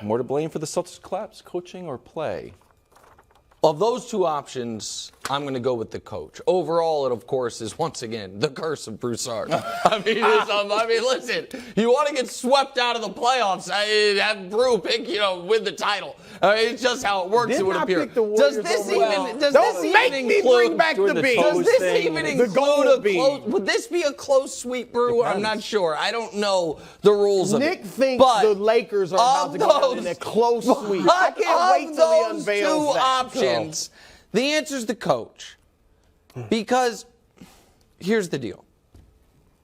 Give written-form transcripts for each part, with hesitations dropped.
More to blame for the Celtics' collapse, coaching or play? Of those two options, I'm going to go with the coach. Overall, it, of course, is, once again, the curse of Broussard. Listen, you want to get swept out of the playoffs, have Brew pick, win the title. It's just how it works, it would appear. Does this even include would this be a close sweep, Brew? I'm not sure. I don't know the rules of it. Nick thinks the Lakers are about to go out in a close sweep. I can't wait till he unveils that. Options. The answer is the coach. Because here's the deal.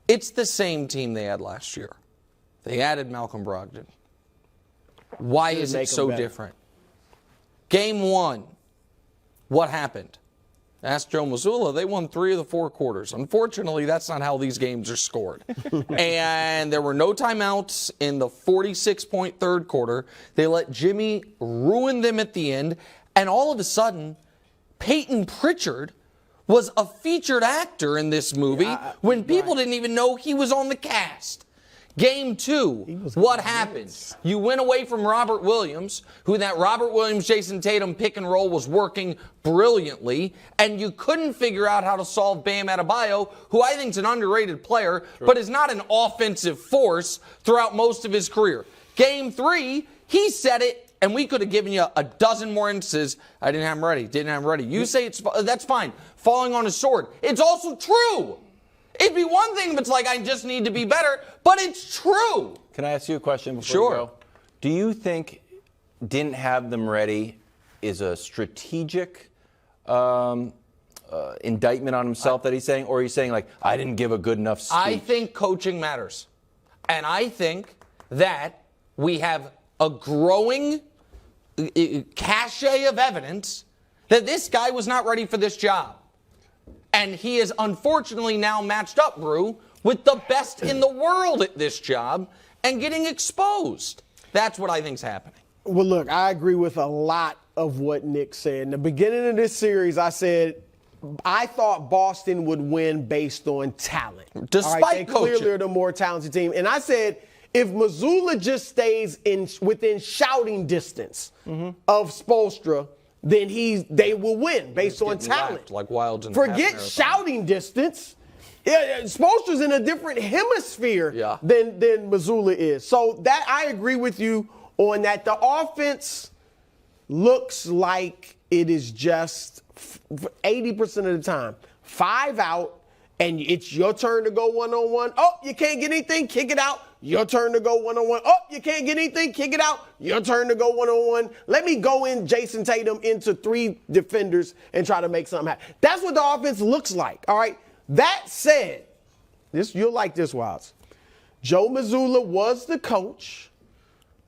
It's the same team they had last year. They added Malcolm Brogdon. Why is it so different? Game 1, what happened? Ask Joe Mazzulla, they won 3 of the 4 quarters. Unfortunately, that's not how these games are scored. And there were no timeouts in the 46-point third quarter. They let Jimmy ruin them at the end. And all of a sudden, Peyton Pritchard was a featured actor in this movie when people didn't even know he was on the cast. Game 2, what happened? You went away from Robert Williams, who that Robert Williams, Jayson Tatum pick and roll was working brilliantly, and you couldn't figure out how to solve Bam Adebayo, who I think is an underrated player, but is not an offensive force throughout most of his career. Game 3, he said it, and we could have given you a dozen more instances. I didn't have him ready, didn't have him ready. You say that's fine. Falling on his sword. It's also true. It'd be one thing if it's like, I just need to be better, but it's true. Can I ask you a question before you go? Do you think didn't have them ready is a strategic indictment on himself that he's saying, or he's saying, like, I didn't give a good enough speech? I think coaching matters. And I think that we have a growing cachet of evidence that this guy was not ready for this job. And he is unfortunately now matched up, Brew, with the best in the world at this job and getting exposed. That's what I think's happening. Well, look, I agree with a lot of what Nick said. In the beginning of this series, I said I thought Boston would win based on talent. Despite coaching. They clearly are the more talented team. And I said if Mazzulla just stays within shouting distance of Spoelstra, then they will win based on talent. Like Wilds and forget shouting distance. Spoelstra's in a different hemisphere than Mazzulla is. So that I agree with you on that. The offense looks like it is just 80% of the time 5 out, and it's your turn to go one-on-one. Oh, you can't get anything, kick it out. Your turn to go one-on-one. Oh, you can't get anything, kick it out. Your turn to go one-on-one. Let me go in Jayson Tatum into 3 defenders and try to make something happen. That's what the offense looks like, all right? That said, you'll like this, Wilds. Joe Mazzulla was the coach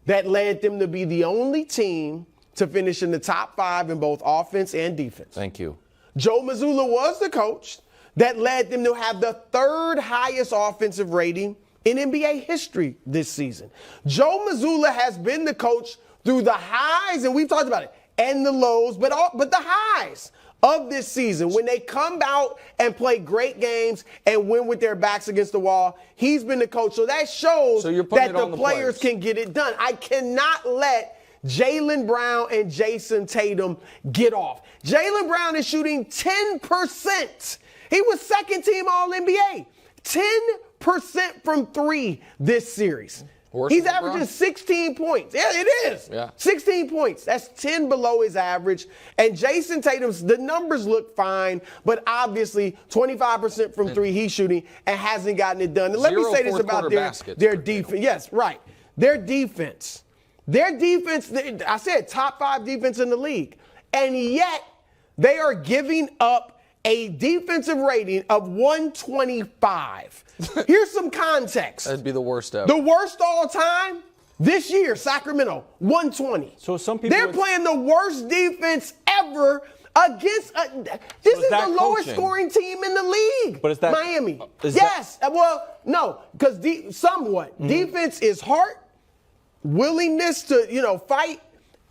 that led them to be the only team to finish in the top 5 in both offense and defense. Thank you. Joe Mazzulla was the coach that led them to have the 3rd highest offensive rating in NBA history this season. Joe Mazzulla has been the coach through the highs, and we've talked about it, and the lows, but the highs of this season. When they come out and play great games and win with their backs against the wall, he's been the coach. So that shows that the players can get it done. I cannot let Jaylen Brown and Jayson Tatum get off. Jaylen Brown is shooting 10%. He was second team All-NBA. 10% from 3 this series. He's averaging 16 points. Yeah, it is. 16 points. That's 10 below his average. And Jayson Tatum's, the numbers look fine, but obviously 25% from 3 he's shooting and hasn't gotten it done. And let me say this about their defense. Yes, right. Their defense. I said top 5 defense in the league. And yet they are giving up a defensive rating of 125. Here's some context. That'd be the worst ever. The worst all time this year, Sacramento, 120. So some people they're playing the worst defense ever against. This is the lowest scoring team in the league. But is that Miami? Yes. Well, no, because somewhat defense is heart, willingness to fight,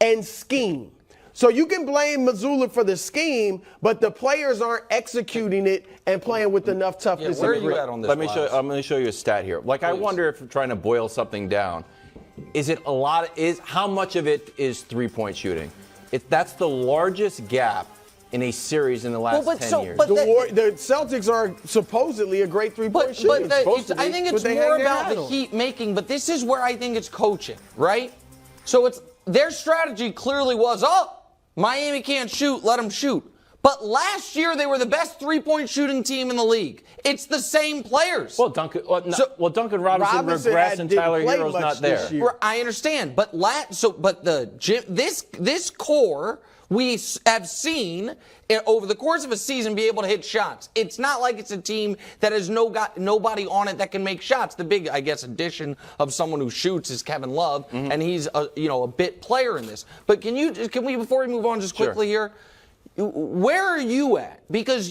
and scheme. So you can blame Mazzulla for the scheme, but the players aren't executing it and playing with enough toughness. Where are you at on this? I'm going to show you a stat here. Like, please. I wonder if you're trying to boil something down. is it a lot? How much of it is three-point shooting? That's the largest gap in a series in the last 10 years. The Celtics are supposedly a great three-point shooter. I think it's more about the Heat making, but this is where I think it's coaching, right? So their strategy clearly was, Miami can't shoot, let them shoot. But last year, they were the best three-point shooting team in the league. It's the same players. Well, Duncan Robinson regressed and Tyler Hero's not there. I understand, but this core we have seen over the course of a season be able to hit shots. It's not like it's a team that has nobody on it that can make shots. The big, I guess, addition of someone who shoots is Kevin Love, and he's a bit player in this. But can we before we move on just quickly here? Where are you at? Because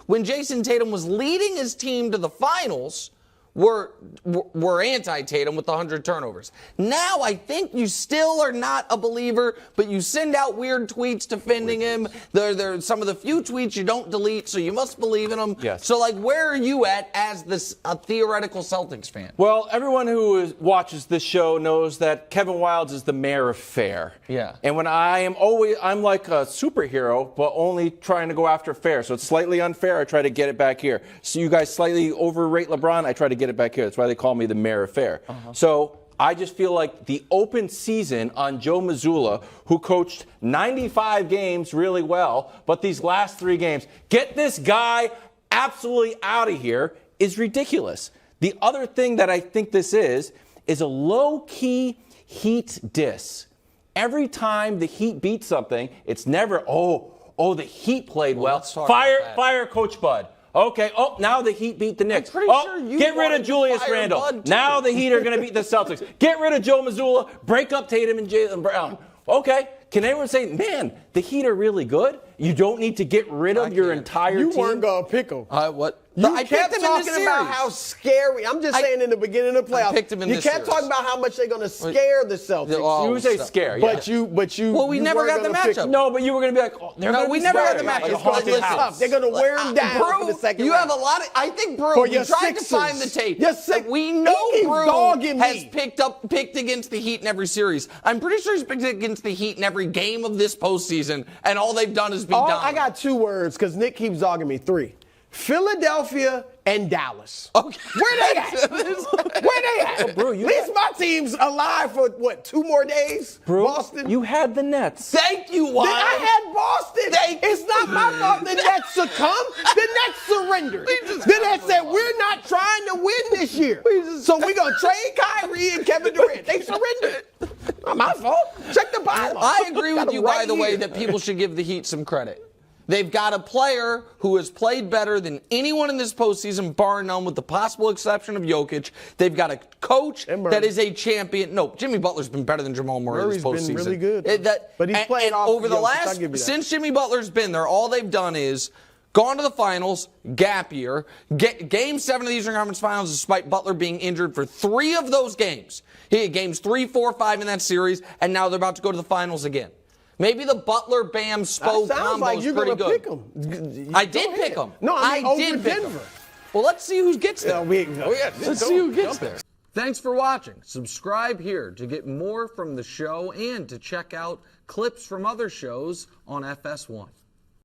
when Jayson Tatum was leading his team to the finals, were anti-Tatum with the 100 turnovers. Now I think you still are not a believer, but you send out weird tweets defending him. There are some of the few tweets you don't delete, so you must believe in them. Yes. So, where are you at as a theoretical Celtics fan? Well, everyone who watches this show knows that Kevin Wildes is the mayor of fair. Yeah. And when I'm like a superhero, but only trying to go after fair. So it's slightly unfair. I try to get it back here. So you guys slightly overrate LeBron. I try to get it back here. That's why they call me the mayor of fair. So I just feel like the open season on Joe Mazzulla, who coached 95 games really well, but these last 3 games, get this guy absolutely out of here, is ridiculous. The other thing that I think this is a low-key Heat diss. Every time the Heat beat something, it's never, the Heat played well. Fire Coach Bud. Okay. Now the Heat beat the Knicks. Get rid of Julius Randle. Now the Heat are going to beat the Celtics. Get rid of Joe Mazzulla. Break up Tatum and Jaylen Brown. Okay. Can anyone say, man, the Heat are really good? You don't need to get rid of your entire team. You weren't going to pick them. What? I kept talking about how scary. I'm just saying in the beginning of the playoffs. I picked them in you kept talking about how much they're going to scare the Celtics. You would say scare, but you. Well, we never got the matchup. No, but you were going to be like, we never got the matchup. They're going to wear them down in the second round. You have a lot of. I think Brew. You tried to find the tape. We know Brew has picked against the Heat in every series. I'm pretty sure he's picked against the Heat in every game of this postseason, and all they've done is be dominant. I got 2 words because Nick keeps dogging me. 3. Philadelphia and Dallas. Okay. Where they at? Where they at? Bro, at least my team's alive for, 2 more days? Bro, Boston? You had the Nets. Thank you, Wild. I had Boston. It's not my fault the Nets succumbed. The Nets surrendered. The Nets said, we're not trying to win this year. So we're going to trade Kyrie and Kevin Durant. They surrendered. Not my fault. Check the bottom. I agree with you, by the way, that people should give the Heat some credit. They've got a player who has played better than anyone in this postseason, bar none, with the possible exception of Jokic. They've got a coach that is a champion. No, Jimmy Butler's been better than Jamal Murray this postseason. Murray's been really good. But he's playing off over the last, since Jimmy Butler's been there, all they've done is gone to the finals, gap year. Game 7 of the Eastern Conference Finals, despite Butler being injured for 3 of those games. He had games 3, 4, 5 in that series, and now they're about to go to the finals again. Maybe the Butler-Bam Spo combo is pretty good. Pick him. I did pick him. No, I did pick Denver. Well, let's see who gets there. Let's see who gets there. Thanks for watching. Subscribe here to get more from the show and to check out clips from other shows on FS1.